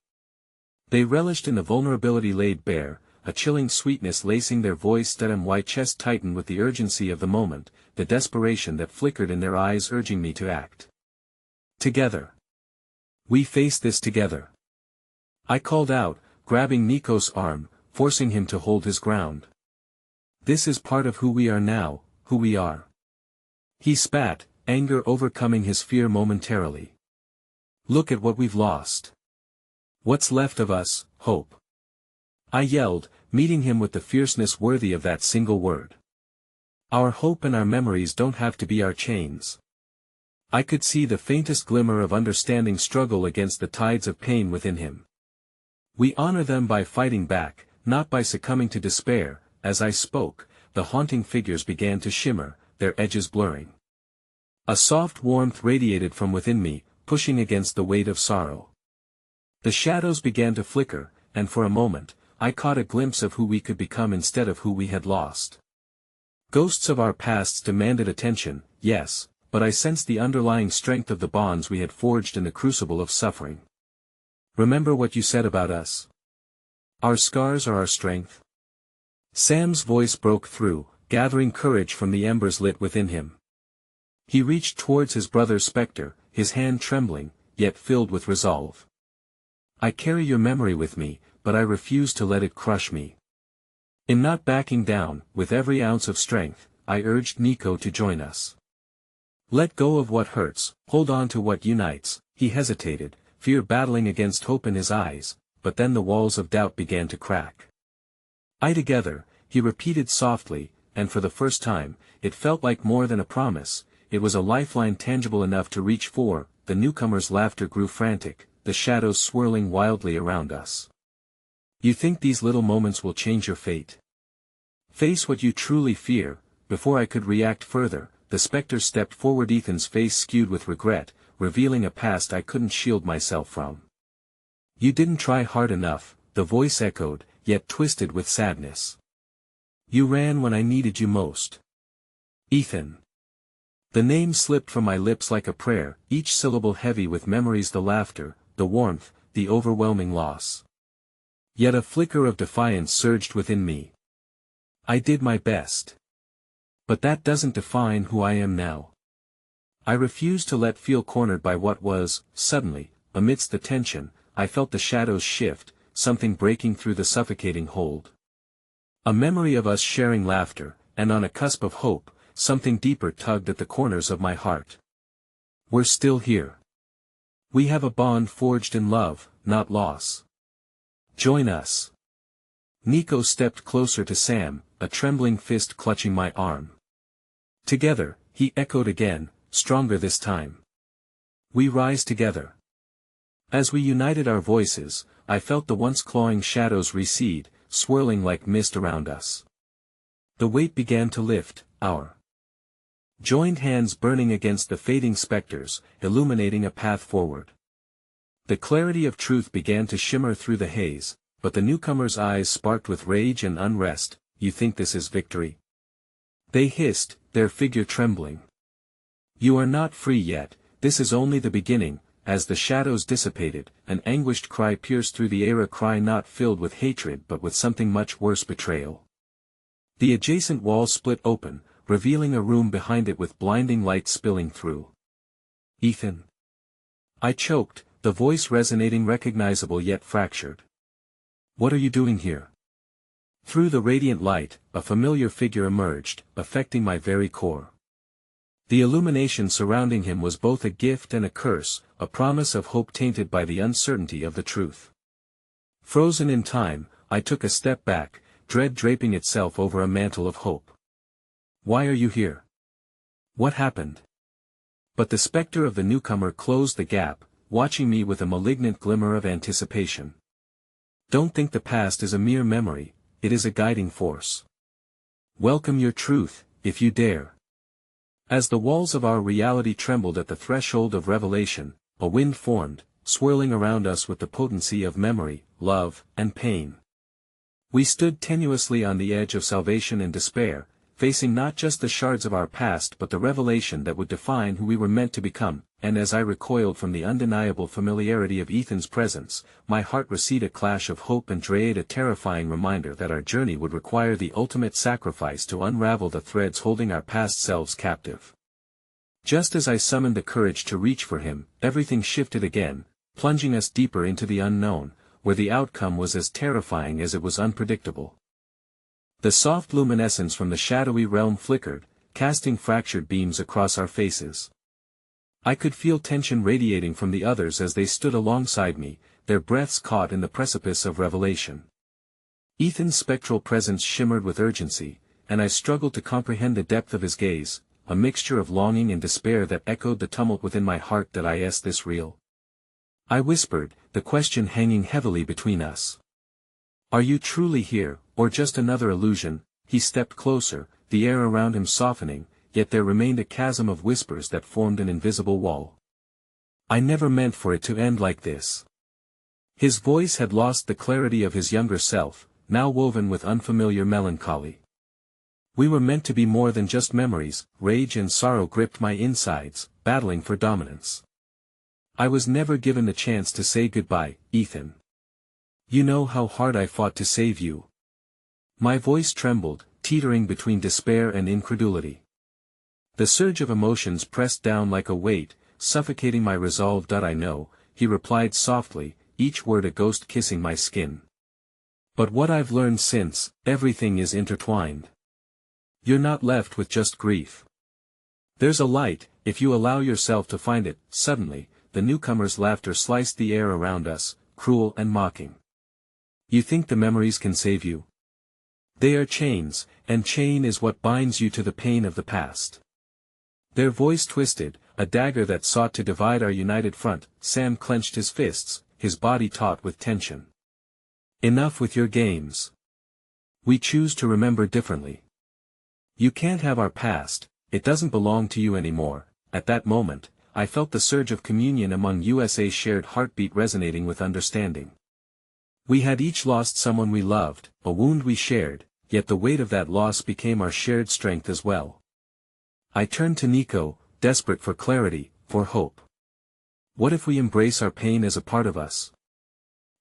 They relished in the vulnerability laid bare, a chilling sweetness lacing their voice and white chest tightened with the urgency of the moment, the desperation that flickered in their eyes urging me to act. Together. We face this together. I called out, grabbing Nico's arm, forcing him to hold his ground. This is part of who we are now, who we are. He spat, anger overcoming his fear momentarily. Look at what we've lost. What's left of us, hope? I yelled, meeting him with the fierceness worthy of that single word. Our hope and our memories don't have to be our chains. I could see the faintest glimmer of understanding struggle against the tides of pain within him. We honor them by fighting back, not by succumbing to despair. As I spoke, the haunting figures began to shimmer, their edges blurring. A soft warmth radiated from within me, pushing against the weight of sorrow. The shadows began to flicker, and for a moment, I caught a glimpse of who we could become instead of who we had lost. Ghosts of our pasts demanded attention, yes, but I sensed the underlying strength of the bonds we had forged in the crucible of suffering. Remember what you said about us? Our scars are our strength. Sam's voice broke through, gathering courage from the embers lit within him. He reached towards his brother's specter, his hand trembling, yet filled with resolve. I carry your memory with me, but I refuse to let it crush me. In not backing down, with every ounce of strength, I urged Nico to join us. Let go of what hurts, hold on to what unites. He hesitated, fear battling against hope in his eyes, but then the walls of doubt began to crack. I together, he repeated softly, and for the first time, it felt like more than a promise, it was a lifeline tangible enough to reach for. The newcomer's laughter grew frantic, the shadows swirling wildly around us. You think these little moments will change your fate? Face what you truly fear. Before I could react further, the specter stepped forward, Ethan's face skewed with regret, revealing a past I couldn't shield myself from. You didn't try hard enough, the voice echoed, yet twisted with sadness. You ran when I needed you most. Ethan. The name slipped from my lips like a prayer, each syllable heavy with memories, the laughter, the warmth, the overwhelming loss. Yet a flicker of defiance surged within me. I did my best. But that doesn't define who I am now. I refused to let feel cornered by what was. Suddenly, amidst the tension, I felt the shadows shift, something breaking through the suffocating hold. A memory of us sharing laughter, and on a cusp of hope, something deeper tugged at the corners of my heart. We're still here. We have a bond forged in love, not loss. Join us. Nico stepped closer to Sam, a trembling fist clutching my arm. Together, he echoed again, stronger this time. We rise together. As we united our voices, I felt the once clawing shadows recede, swirling like mist around us. The weight began to lift, our joined hands burning against the fading specters, illuminating a path forward. The clarity of truth began to shimmer through the haze, but the newcomer's eyes sparked with rage and unrest. You think this is victory? They hissed, their figure trembling. You are not free yet, this is only the beginning. As the shadows dissipated, an anguished cry pierced through the air, a cry not filled with hatred but with something much worse, betrayal. The adjacent wall split open, revealing a room behind it with blinding light spilling through. Ethan. I choked, the voice resonating, recognizable yet fractured. What are you doing here? Through the radiant light, a familiar figure emerged, affecting my very core. The illumination surrounding him was both a gift and a curse, a promise of hope tainted by the uncertainty of the truth. Frozen in time, I took a step back, dread draping itself over a mantle of hope. Why are you here? What happened? But the specter of the newcomer closed the gap, watching me with a malignant glimmer of anticipation. Don't think the past is a mere memory, it is a guiding force. Welcome your truth, if you dare. As the walls of our reality trembled at the threshold of revelation, a wind formed, swirling around us with the potency of memory, love, and pain. We stood tenuously on the edge of salvation and despair, facing not just the shards of our past but the revelation that would define who we were meant to become, and as I recoiled from the undeniable familiarity of Ethan's presence, my heart received a clash of hope and dread, a terrifying reminder that our journey would require the ultimate sacrifice to unravel the threads holding our past selves captive. Just as I summoned the courage to reach for him, everything shifted again, plunging us deeper into the unknown, where the outcome was as terrifying as it was unpredictable. The soft luminescence from the shadowy realm flickered, casting fractured beams across our faces. I could feel tension radiating from the others as they stood alongside me, their breaths caught in the precipice of revelation. Ethan's spectral presence shimmered with urgency, and I struggled to comprehend the depth of his gaze, a mixture of longing and despair that echoed the tumult within my heart. That is this real? I whispered, the question hanging heavily between us. Are you truly here, or just another illusion? He stepped closer, the air around him softening, yet there remained a chasm of whispers that formed an invisible wall. I never meant for it to end like this. His voice had lost the clarity of his younger self, now woven with unfamiliar melancholy. We were meant to be more than just memories. Rage and sorrow gripped my insides, battling for dominance. I was never given the chance to say goodbye, Ethan. You know how hard I fought to save you. My voice trembled, teetering between despair and incredulity. The surge of emotions pressed down like a weight, suffocating my resolve. I know, he replied softly, each word a ghost kissing my skin. But what I've learned since, everything is intertwined. You're not left with just grief. There's a light, if you allow yourself to find it. Suddenly, the newcomer's laughter sliced the air around us, cruel and mocking. You think the memories can save you? They are chains, and chain is what binds you to the pain of the past. Their voice twisted, a dagger that sought to divide our united front. Sam clenched his fists, his body taut with tension. Enough with your games. We choose to remember differently. You can't have our past, it doesn't belong to you anymore. At that moment, I felt the surge of communion among USA's shared heartbeat resonating with understanding. We had each lost someone we loved, a wound we shared, yet the weight of that loss became our shared strength as well. I turned to Nico, desperate for clarity, for hope. What if we embrace our pain as a part of us?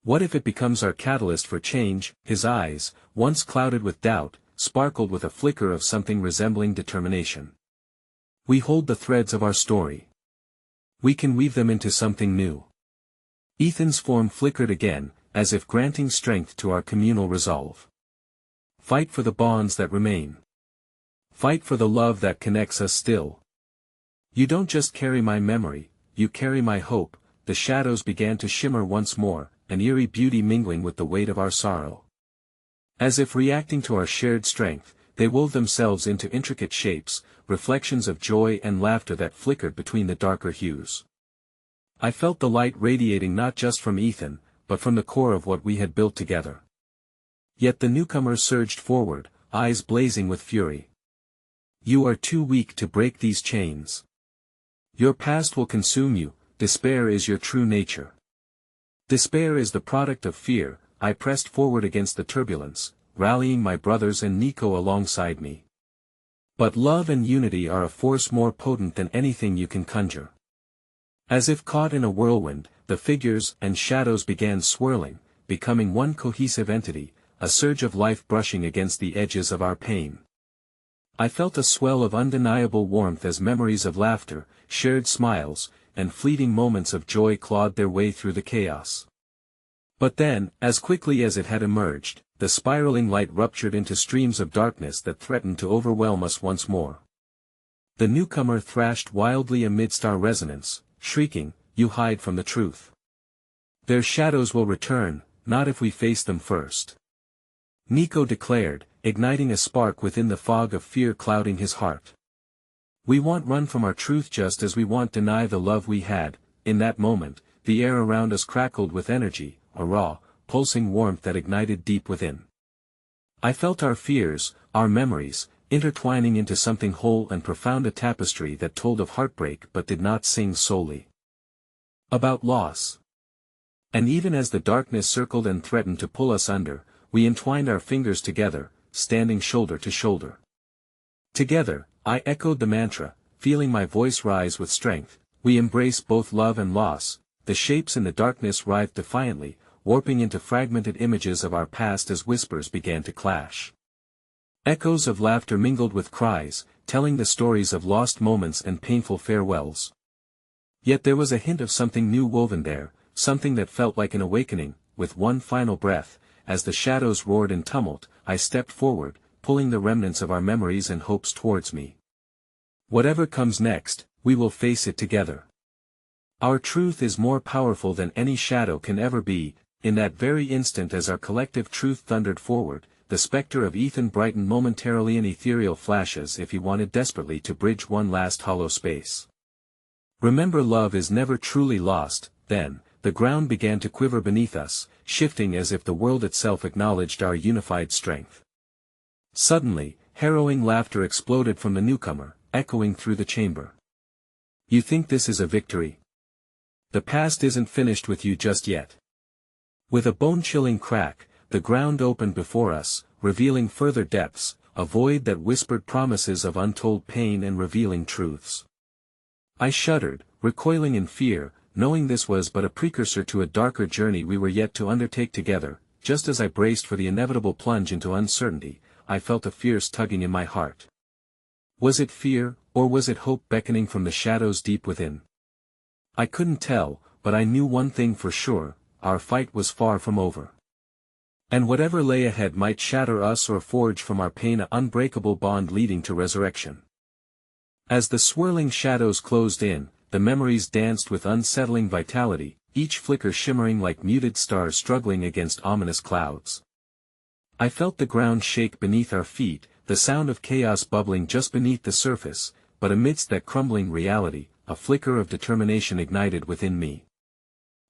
What if it becomes our catalyst for change? His eyes, once clouded with doubt, sparkled with a flicker of something resembling determination. We hold the threads of our story. We can weave them into something new. Ethan's form flickered again, as if granting strength to our communal resolve. Fight for the bonds that remain. Fight for the love that connects us still. You don't just carry my memory, you carry my hope. The shadows began to shimmer once more, an eerie beauty mingling with the weight of our sorrow. As if reacting to our shared strength, they wove themselves into intricate shapes, reflections of joy and laughter that flickered between the darker hues. I felt the light radiating not just from Ethan, but from the core of what we had built together. Yet the newcomer surged forward, eyes blazing with fury. You are too weak to break these chains. Your past will consume you, despair is your true nature. Despair is the product of fear. I pressed forward against the turbulence, rallying my brothers and Nico alongside me. But love and unity are a force more potent than anything you can conjure. As if caught in a whirlwind, the figures and shadows began swirling, becoming one cohesive entity, a surge of life brushing against the edges of our pain. I felt a swell of undeniable warmth as memories of laughter, shared smiles, and fleeting moments of joy clawed their way through the chaos. But then, as quickly as it had emerged, the spiraling light ruptured into streams of darkness that threatened to overwhelm us once more. The newcomer thrashed wildly amidst our resonance, shrieking, "You hide from the truth. Their shadows will return, not if we face them first," Nico declared, igniting a spark within the fog of fear clouding his heart. "We want run from our truth just as we want deny the love we had." In that moment, the air around us crackled with energy, a raw, pulsing warmth that ignited deep within. I felt our fears, our memories, intertwining into something whole and profound, a tapestry that told of heartbreak but did not sing solely about loss. And even as the darkness circled and threatened to pull us under, we entwined our fingers together, standing shoulder to shoulder. Together, I echoed the mantra, feeling my voice rise with strength, we embrace both love and loss. The shapes in the darkness writhed defiantly, warping into fragmented images of our past as whispers began to clash. Echoes of laughter mingled with cries, telling the stories of lost moments and painful farewells. Yet there was a hint of something new woven there, something that felt like an awakening. With one final breath, as the shadows roared in tumult, I stepped forward, pulling the remnants of our memories and hopes towards me. Whatever comes next, we will face it together. Our truth is more powerful than any shadow can ever be. In that very instant, as our collective truth thundered forward, the specter of Ethan brightened momentarily in ethereal flashes if he wanted desperately to bridge one last hollow space. Remember, love is never truly lost. Then, the ground began to quiver beneath us, shifting as if the world itself acknowledged our unified strength. Suddenly, harrowing laughter exploded from the newcomer, echoing through the chamber. "You think this is a victory? The past isn't finished with you just yet." With a bone-chilling crack, the ground opened before us, revealing further depths, a void that whispered promises of untold pain and revealing truths. I shuddered, recoiling in fear, knowing this was but a precursor to a darker journey we were yet to undertake together. Just as I braced for the inevitable plunge into uncertainty, I felt a fierce tugging in my heart. Was it fear, or was it hope beckoning from the shadows deep within? I couldn't tell, but I knew one thing for sure: our fight was far from over. And whatever lay ahead might shatter us or forge from our pain an unbreakable bond leading to resurrection. As the swirling shadows closed in, the memories danced with unsettling vitality, each flicker shimmering like muted stars struggling against ominous clouds. I felt the ground shake beneath our feet, the sound of chaos bubbling just beneath the surface, but amidst that crumbling reality, a flicker of determination ignited within me.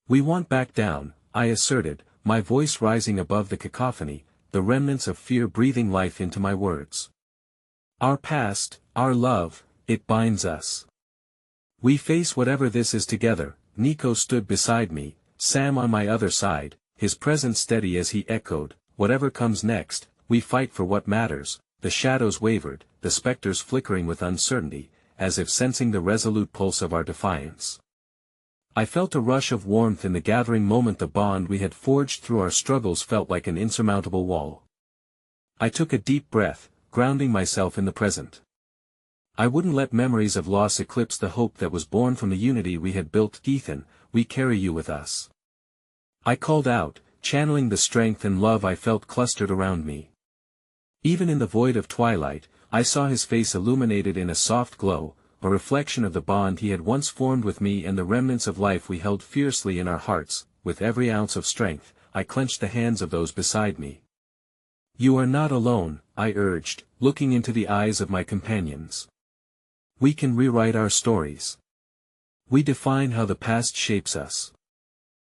"We won't back down," I asserted, my voice rising above the cacophony, the remnants of fear breathing life into my words. "Our past, our love, it binds us. We face whatever this is together." Nico stood beside me, Sam on my other side, his presence steady as he echoed, "Whatever comes next, we fight for what matters." The shadows wavered, the specters flickering with uncertainty, as if sensing the resolute pulse of our defiance. I felt a rush of warmth in the gathering moment. The bond we had forged through our struggles felt like an insurmountable wall. I took a deep breath, grounding myself in the present. I wouldn't let memories of loss eclipse the hope that was born from the unity we had built. "Ethan, we carry you with us," I called out, channeling the strength and love I felt clustered around me. Even in the void of twilight, I saw his face illuminated in a soft glow, a reflection of the bond he had once formed with me and the remnants of life we held fiercely in our hearts. With every ounce of strength, I clenched the hands of those beside me. "You are not alone," I urged, looking into the eyes of my companions. "We can rewrite our stories. We define how the past shapes us.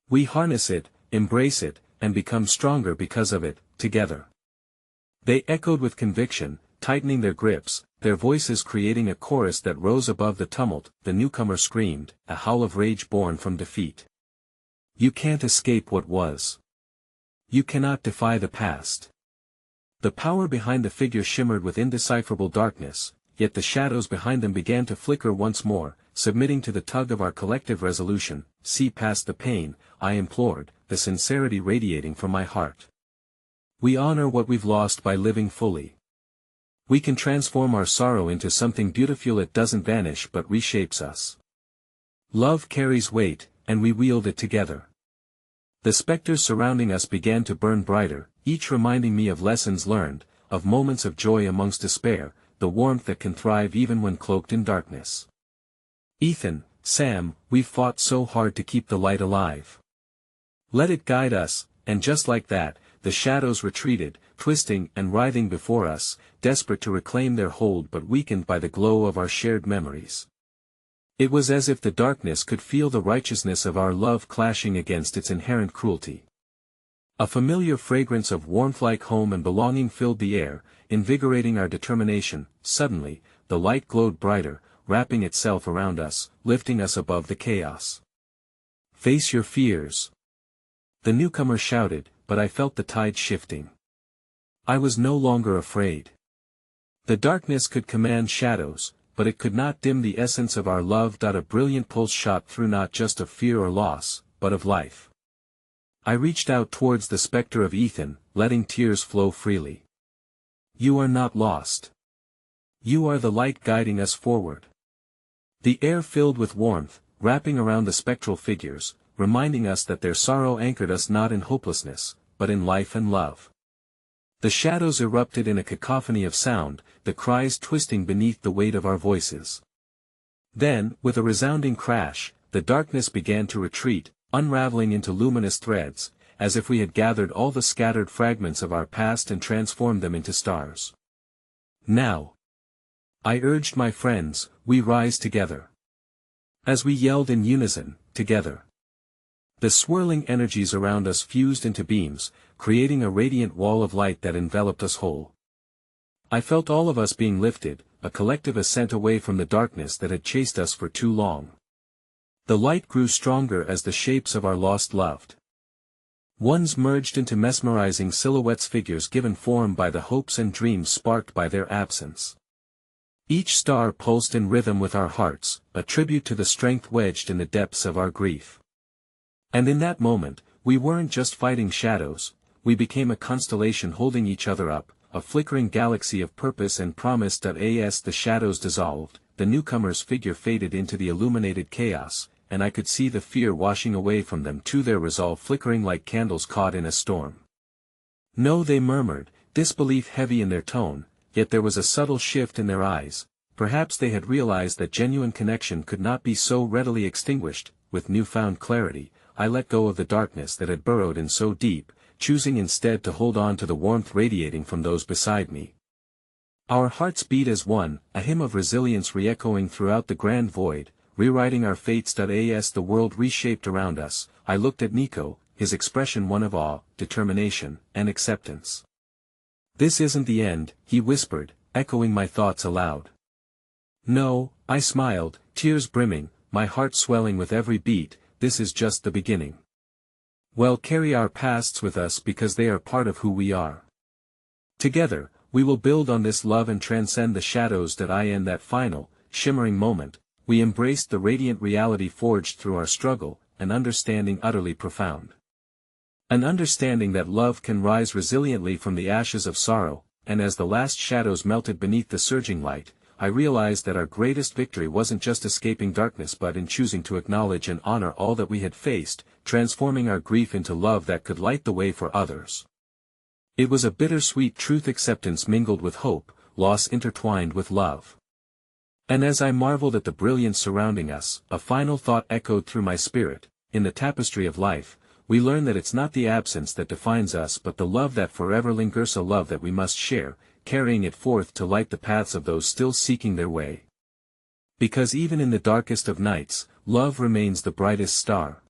We harness it, embrace it, and become stronger because of it, together." They echoed with conviction, tightening their grips, their voices creating a chorus that rose above the tumult. The newcomer screamed, a howl of rage born from defeat. "You can't escape what was. You cannot defy the past." The power behind the figure shimmered with indecipherable darkness, yet the shadows behind them began to flicker once more, submitting to the tug of our collective resolution. "See past the pain," I implored, the sincerity radiating from my heart. "We honor what we've lost by living fully. We can transform our sorrow into something beautiful. It doesn't vanish but reshapes us. Love carries weight, and we wield it together." The specters surrounding us began to burn brighter, each reminding me of lessons learned, of moments of joy amongst despair, the warmth that can thrive even when cloaked in darkness. "Ethan, Sam, we've fought so hard to keep the light alive. Let it guide us," and just like that, the shadows retreated, twisting and writhing before us, desperate to reclaim their hold but weakened by the glow of our shared memories. It was as if the darkness could feel the righteousness of our love clashing against its inherent cruelty. A familiar fragrance of warmth like home and belonging filled the air, invigorating our determination. Suddenly, the light glowed brighter, wrapping itself around us, lifting us above the chaos. "Face your fears," the newcomer shouted, but I felt the tide shifting. I was no longer afraid. The darkness could command shadows, but it could not dim the essence of our love. A brilliant pulse shot through, not just of fear or loss, but of life. I reached out towards the specter of Ethan, letting tears flow freely. "You are not lost. You are the light guiding us forward." The air filled with warmth, wrapping around the spectral figures, reminding us that their sorrow anchored us not in hopelessness, but in life and love. The shadows erupted in a cacophony of sound, the cries twisting beneath the weight of our voices. Then, with a resounding crash, the darkness began to retreat, unraveling into luminous threads, as if we had gathered all the scattered fragments of our past and transformed them into stars. "Now," I urged my friends, "we rise together." As we yelled in unison, "Together." The swirling energies around us fused into beams, creating a radiant wall of light that enveloped us whole. I felt all of us being lifted, a collective ascent away from the darkness that had chased us for too long. The light grew stronger as the shapes of our lost loved ones merged into mesmerizing silhouettes, figures given form by the hopes and dreams sparked by their absence. Each star pulsed in rhythm with our hearts, a tribute to the strength wedged in the depths of our grief. And in that moment, we weren't just fighting shadows, we became a constellation holding each other up, a flickering galaxy of purpose and promise. As the shadows dissolved, the newcomer's figure faded into the illuminated chaos, and I could see the fear washing away from them too, their resolve flickering like candles caught in a storm. "No," they murmured, disbelief heavy in their tone, yet there was a subtle shift in their eyes. Perhaps they had realized that genuine connection could not be so readily extinguished. With newfound clarity, I let go of the darkness that had burrowed in so deep, choosing instead to hold on to the warmth radiating from those beside me. Our hearts beat as one, a hymn of resilience re-echoing throughout the grand void, rewriting our fates. As the world reshaped around us, I looked at Nico, his expression one of awe, determination, and acceptance. "This isn't the end," he whispered, echoing my thoughts aloud. "No," I smiled, tears brimming, my heart swelling with every beat, "this is just the beginning. We'll carry our pasts with us because they are part of who we are. Together, we will build on this love and transcend the shadows." In that final, shimmering moment, we embraced the radiant reality forged through our struggle, an understanding utterly profound. An understanding that love can rise resiliently from the ashes of sorrow, and as the last shadows melted beneath the surging light, I realized that our greatest victory wasn't just escaping darkness but in choosing to acknowledge and honor all that we had faced, transforming our grief into love that could light the way for others. It was a bittersweet truth, acceptance mingled with hope, loss intertwined with love. And as I marveled at the brilliance surrounding us, a final thought echoed through my spirit: in the tapestry of life, we learn that it's not the absence that defines us but the love that forever lingers, a love that we must share, carrying it forth to light the paths of those still seeking their way. Because even in the darkest of nights, love remains the brightest star.